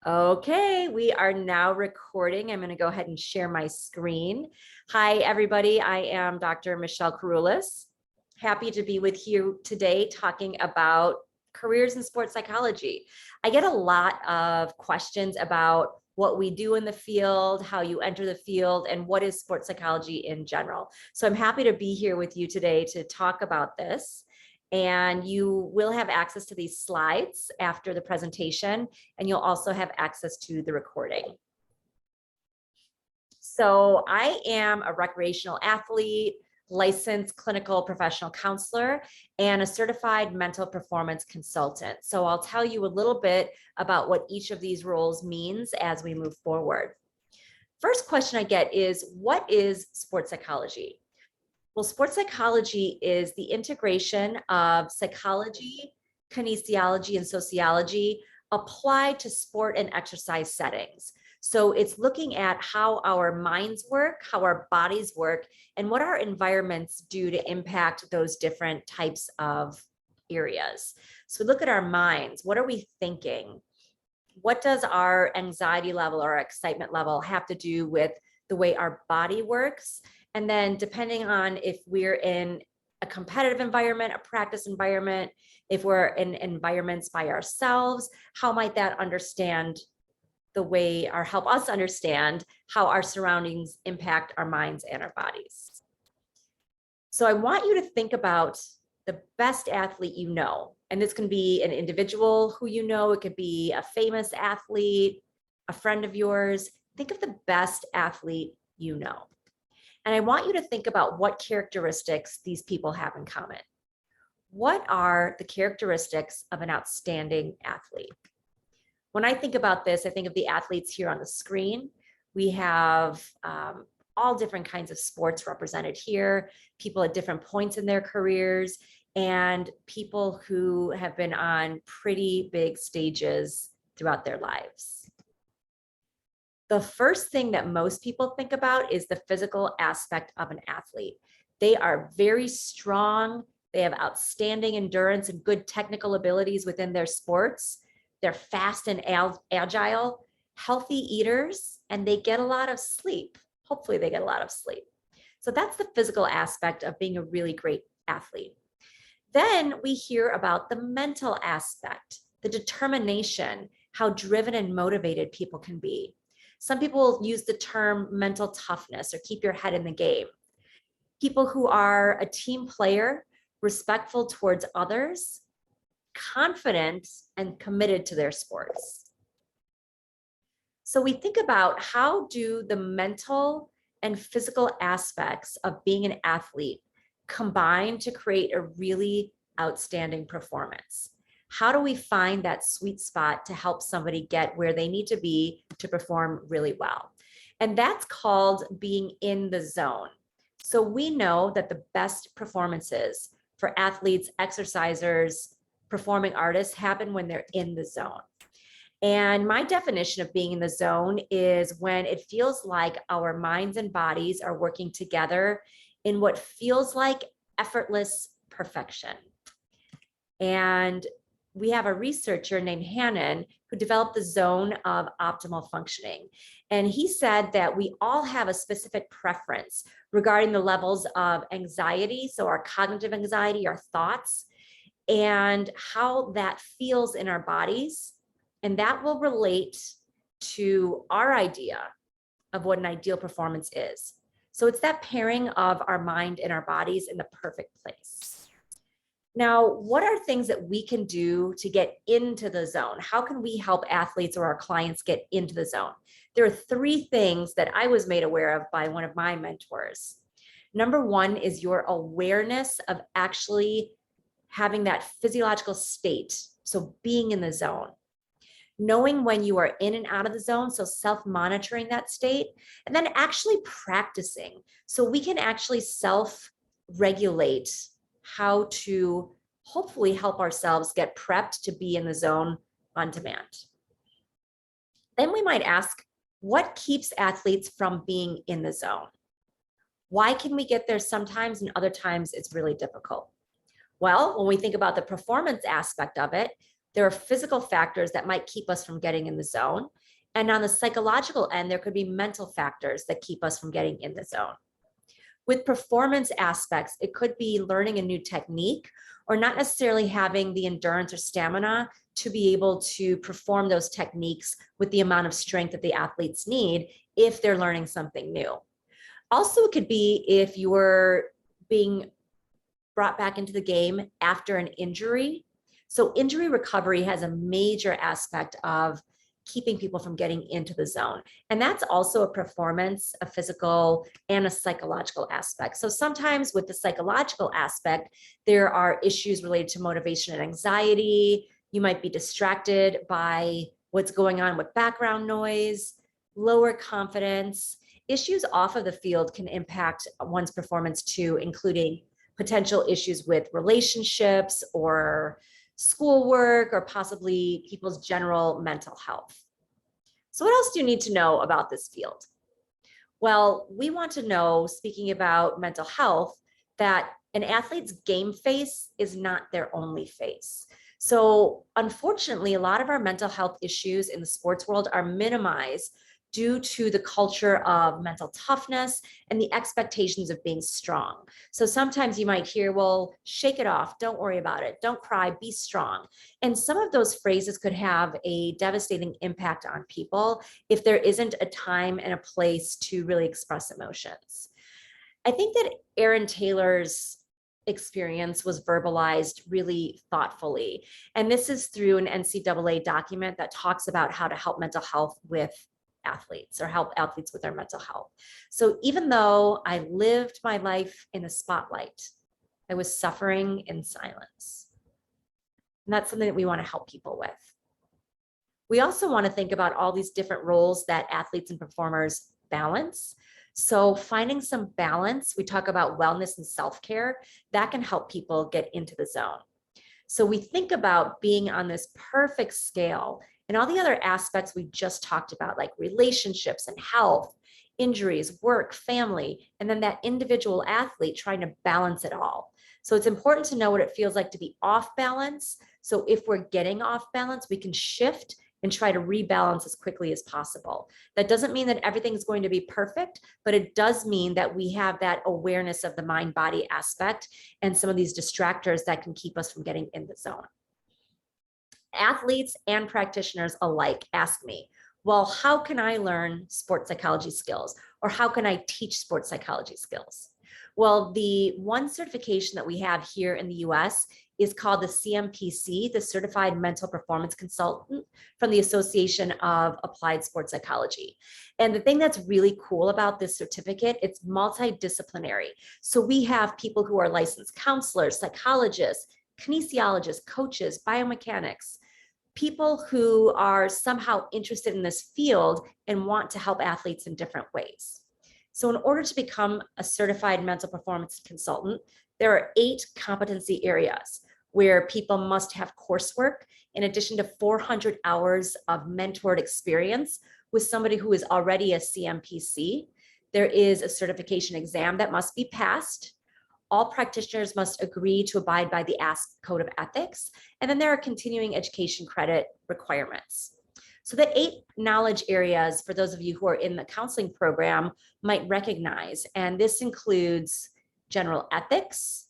Okay, we are now recording. I'm going to go ahead and share my screen. Hi, everybody. I am Dr. Michelle Karoulis. Happy to be with you today talking about careers in sports psychology. I get a lot of questions about what we do in the field, how you enter the field, and what is sports psychology in general. So I'm happy to be here with you today to talk about this. And you will have access to these slides after the presentation, and you'll also have access to the recording. So I am a recreational athlete, licensed clinical professional counselor, and a certified mental performance consultant. So I'll tell you a little bit about what each of these roles means as we move forward. First question I get is, what is sports psychology? Well, sports psychology is the integration of psychology, kinesiology, and sociology applied to sport and exercise settings. So it's looking at how our minds work, how our bodies work, and what our environments do to impact those different types of areas. So we look at our minds. What are we thinking? What does our anxiety level or excitement level have to do with the way our body works? And then depending on if we're in a competitive environment, a practice environment, if we're in environments by ourselves, how might that understand the way or help us understand how our surroundings impact our minds and our bodies? So I want you to think about the best athlete you know. And this can be an individual who you know, it could be a famous athlete, a friend of yours. Think of the best athlete you know. And I want you to think about what characteristics these people have in common. What are the characteristics of an outstanding athlete? When I think about this, I think of the athletes here on the screen. We have all different kinds of sports represented here, people at different points in their careers, and people who have been on pretty big stages throughout their lives. The first thing that most people think about is the physical aspect of an athlete. They are very strong. They have outstanding endurance and good technical abilities within their sports. They're fast and agile, healthy eaters, and they get a lot of sleep. Hopefully they get a lot of sleep. So that's the physical aspect of being a really great athlete. Then we hear about the mental aspect, the determination, how driven and motivated people can be. Some people use the term mental toughness or keep your head in the game. People who are a team player, respectful towards others, confident and committed to their sports. So we think about, how do the mental and physical aspects of being an athlete combine to create a really outstanding performance? How do we find that sweet spot to help somebody get where they need to be to perform really well? And that's called being in the zone. So we know that the best performances for athletes, exercisers, performing artists happen when they're in the zone. And my definition of being in the zone is when it feels like our minds and bodies are working together in what feels like effortless perfection. And we have a researcher named Hannon who developed the zone of optimal functioning. And he said that we all have a specific preference regarding the levels of anxiety, so our cognitive anxiety, our thoughts, and how that feels in our bodies. And that will relate to our idea of what an ideal performance is. So it's that pairing of our mind and our bodies in the perfect place. Now, what are things that we can do to get into the zone? How can we help athletes or our clients get into the zone? There are three things that I was made aware of by one of my mentors. Number one is your awareness of actually having that physiological state. So being in the zone, knowing when you are in and out of the zone. So self-monitoring that state, and then actually practicing. So we can actually self-regulate how to hopefully help ourselves get prepped to be in the zone on demand. Then we might ask, what keeps athletes from being in the zone? Why can we get there sometimes and other times it's really difficult? Well, when we think about the performance aspect of it, There are physical factors that might keep us from getting in the zone. And on the psychological end, there could be mental factors that keep us from getting in the zone. With performance aspects, it could be learning a new technique or not necessarily having the endurance or stamina to be able to perform those techniques with the amount of strength that the athletes need if they're learning something new. Also, it could be if you were being brought back into the game after an injury. So injury recovery has a major aspect of keeping people from getting into the zone. And that's also a performance, a physical, and a psychological aspect. So sometimes with the psychological aspect, there are issues related to motivation and anxiety. You might be distracted by what's going on with background noise, lower confidence. Issues off of the field can impact one's performance too, including potential issues with relationships or schoolwork or possibly people's general mental health. So what else do you need to know about this field? Well, we want to know, speaking about mental health, that an athlete's game face is not their only face. So unfortunately, a lot of our mental health issues in the sports world are minimized due to the culture of mental toughness and the expectations of being strong. So sometimes you might hear, well, shake it off, don't worry about it, don't cry, be strong. And some of those phrases could have a devastating impact on people if there isn't a time and a place to really express emotions. I think that Aaron Taylor's experience was verbalized really thoughtfully. And this is through an NCAA document that talks about how to help mental health with athletes or help athletes with their mental health. So even though I lived my life in the spotlight, I was suffering in silence. And that's something that we want to help people with. We also want to think about all these different roles that athletes and performers balance. So finding some balance, we talk about wellness and self-care, that can help people get into the zone. So we think about being on this perfect scale and all the other aspects we just talked about, like relationships and health, injuries, work, family, and then that individual athlete trying to balance it all. So it's important to know what it feels like to be off balance. So if we're getting off balance, we can shift and try to rebalance as quickly as possible. That doesn't mean that everything's going to be perfect, but it does mean that we have that awareness of the mind-body aspect and some of these distractors that can keep us from getting in the zone. Athletes and practitioners alike ask me, well, how can I learn sports psychology skills? Or how can I teach sports psychology skills? Well, the one certification that we have here in the US is called the CMPC, the Certified Mental Performance Consultant from the Association of Applied Sports Psychology. And the thing that's really cool about this certificate, it's multidisciplinary. So we have people who are licensed counselors, psychologists, kinesiologists, coaches, biomechanics, people who are somehow interested in this field and want to help athletes in different ways. So in order to become a certified mental performance consultant, there are 8 competency areas where people must have coursework in addition to 400 hours of mentored experience with somebody who is already a CMPC. There is a certification exam that must be passed. All practitioners must agree to abide by the ASK Code of Ethics. And then there are continuing education credit requirements. So the 8 knowledge areas for those of you who are in the counseling program might recognize, and this includes general ethics,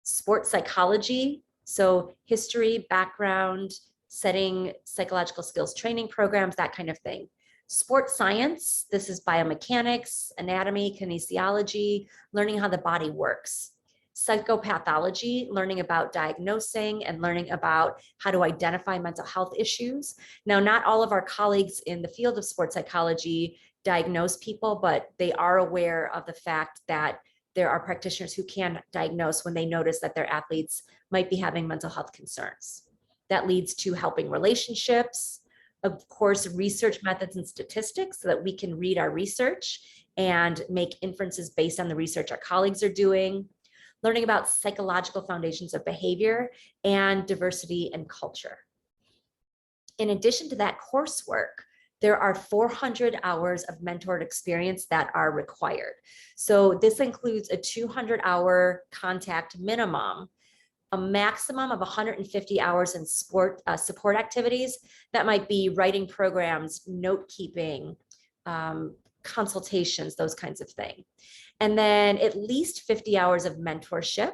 sports psychology, so history, background, setting psychological skills training programs, that kind of thing. Sports science, this is biomechanics, anatomy, kinesiology, learning how the body works. Psychopathology, learning about diagnosing and learning about how to identify mental health issues. Now, not all of our colleagues in the field of sports psychology diagnose people, but they are aware of the fact that there are practitioners who can diagnose when they notice that their athletes might be having mental health concerns. That leads to helping relationships, of course, research methods and statistics so that we can read our research and make inferences based on the research our colleagues are doing, learning about psychological foundations of behavior and diversity and culture. In addition to that coursework, there are 400 hours of mentored experience that are required. So this includes a 200-hour contact minimum a maximum of 150 hours in support activities. That might be writing programs, note keeping, consultations, those kinds of things. And then at least 50 hours of mentorship.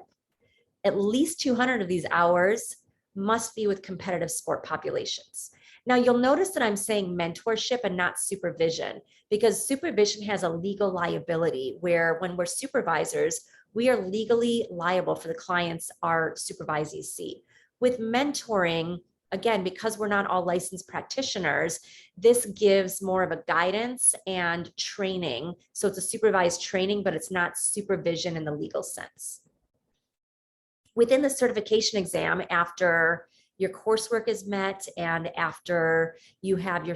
At least 200 of these hours must be with competitive sport populations. Now, you'll notice that I'm saying mentorship and not supervision, because supervision has a legal liability where when we're supervisors, we are legally liable for the clients our supervisees see. With mentoring, again, because we're not all licensed practitioners, this gives more of a guidance and training. So it's a supervised training, but it's not supervision in the legal sense. Within the certification exam, after your coursework is met and after you have your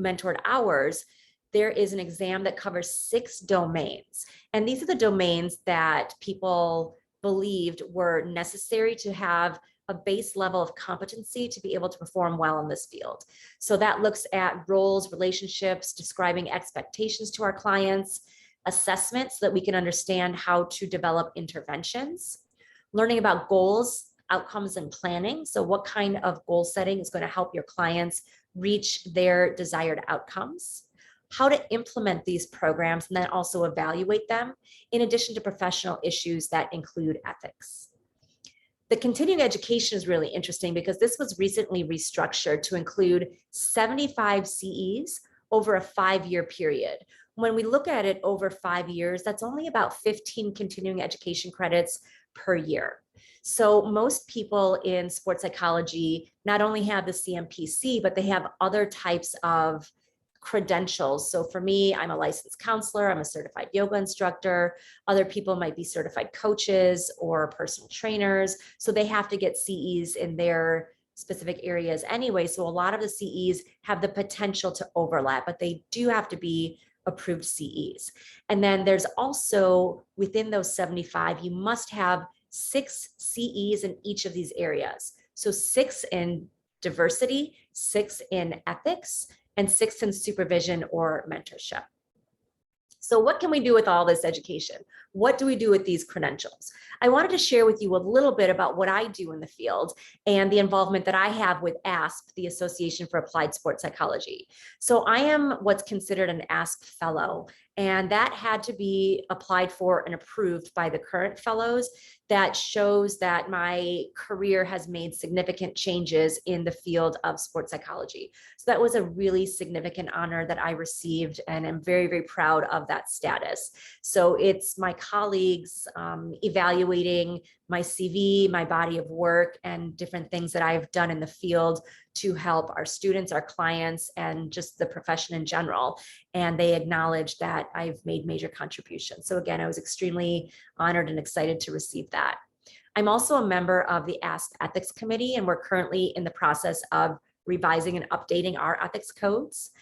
mentored hours, there is an exam that covers 6 domains. And these are the domains that people believed were necessary to have a base level of competency to be able to perform well in this field. So that looks at roles, relationships, describing expectations to our clients, assessment so that we can understand how to develop interventions, learning about goals, outcomes, and planning. So what kind of goal setting is going to help your clients reach their desired outcomes, how to implement these programs, and then also evaluate them, in addition to professional issues that include ethics. The continuing education is really interesting because this was recently restructured to include 75 CEs over a 5-year period. When we look at it over 5 years, that's only about 15 continuing education credits per year. So most people in sports psychology not only have the CMPC, but they have other types of credentials. So for me, I'm a licensed counselor, I'm a certified yoga instructor. Other people might be certified coaches or personal trainers. So they have to get CEs in their specific areas anyway. So a lot of the CEs have the potential to overlap, but they do have to be approved CEs. And then there's also, within those 75, you must have 6 CEs in each of these areas. So 6 in diversity, 6 in ethics, and 6 in supervision or mentorship. So what can we do with all this education? What do we do with these credentials? I wanted to share with you a little bit about what I do in the field and the involvement that I have with ASP, the Association for Applied Sports Psychology. So I am what's considered an ASP fellow, and that had to be applied for and approved by the current fellows. That shows that my career has made significant changes in the field of sports psychology. So that was a really significant honor that I received, and I'm very, very proud of that status. So it's my colleagues evaluating my CV, my body of work, and different things that I've done in the field to help our students, our clients, and just the profession in general. And they acknowledge that I've made major contributions. So again, I was extremely honored and excited to receive that. I'm also a member of the ASP Ethics Committee, and we're currently in the process of revising and updating our ethics codes.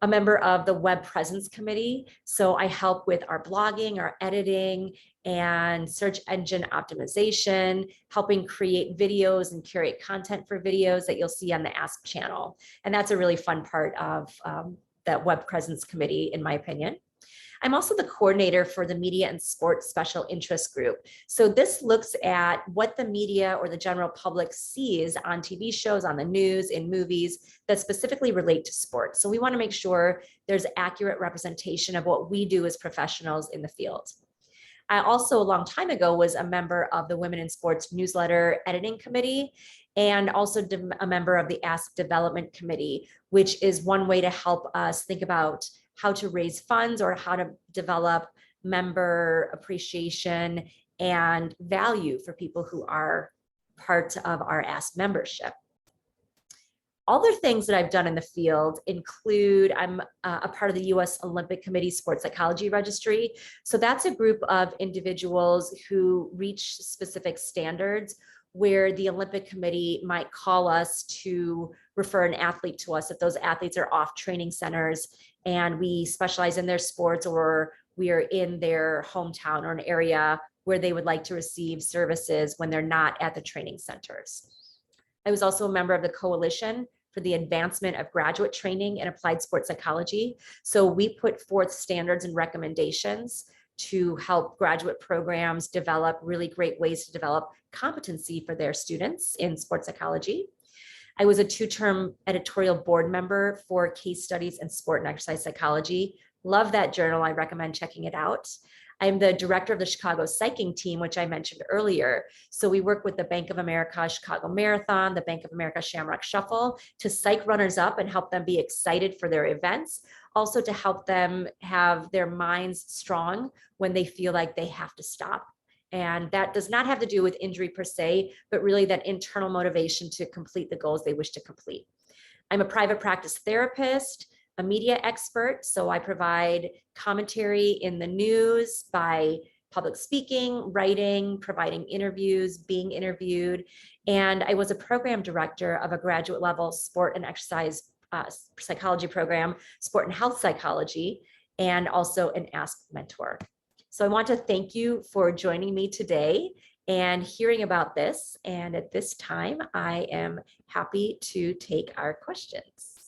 A member of the Web Presence Committee, so I help with our blogging, our editing, and search engine optimization, helping create videos and curate content for videos that you'll see on the ASP channel. And that's a really fun part of that Web Presence Committee, in my opinion. I'm also the coordinator for the Media and Sports Special Interest Group. So this looks at what the media or the general public sees on TV shows, on the news, in movies that specifically relate to sports. So we want to make sure there's accurate representation of what we do as professionals in the field. I also, a long time ago, was a member of the Women in Sports Newsletter Editing Committee, and also a member of the ASP Development Committee, which is one way to help us think about how to raise funds or how to develop member appreciation and value for people who are part of our ASP membership. Other things that I've done in the field include I'm a part of the U.S. Olympic Committee Sports Psychology Registry. So that's a group of individuals who reach specific standards where the Olympic Committee might call us to refer an athlete to us if those athletes are off training centers and we specialize in their sports, or we are in their hometown or an area where they would like to receive services when they're not at the training centers. I was also a member of the Coalition for the Advancement of Graduate Training in Applied Sports Psychology. So we put forth standards and recommendations to help graduate programs develop really great ways to develop competency for their students in sports psychology. I was a 2-term editorial board member for Case Studies in Sport and Exercise Psychology. Love that journal. I recommend checking it out. I'm the director of the Chicago Psyching Team, which I mentioned earlier. So we work with the Bank of America Chicago Marathon, the Bank of America Shamrock Shuffle to psych runners up and help them be excited for their events. Also to help them have their minds strong when they feel like they have to stop. And that does not have to do with injury per se, but really that internal motivation to complete the goals they wish to complete. I'm a private practice therapist, a media expert, so I provide commentary in the news by public speaking, writing, providing interviews, being interviewed, and I was a program director of a graduate level sport and exercise psychology program, sport and health psychology, and also an Ask Mentor. So I want to thank you for joining me today and hearing about this. And at this time, I am happy to take our questions.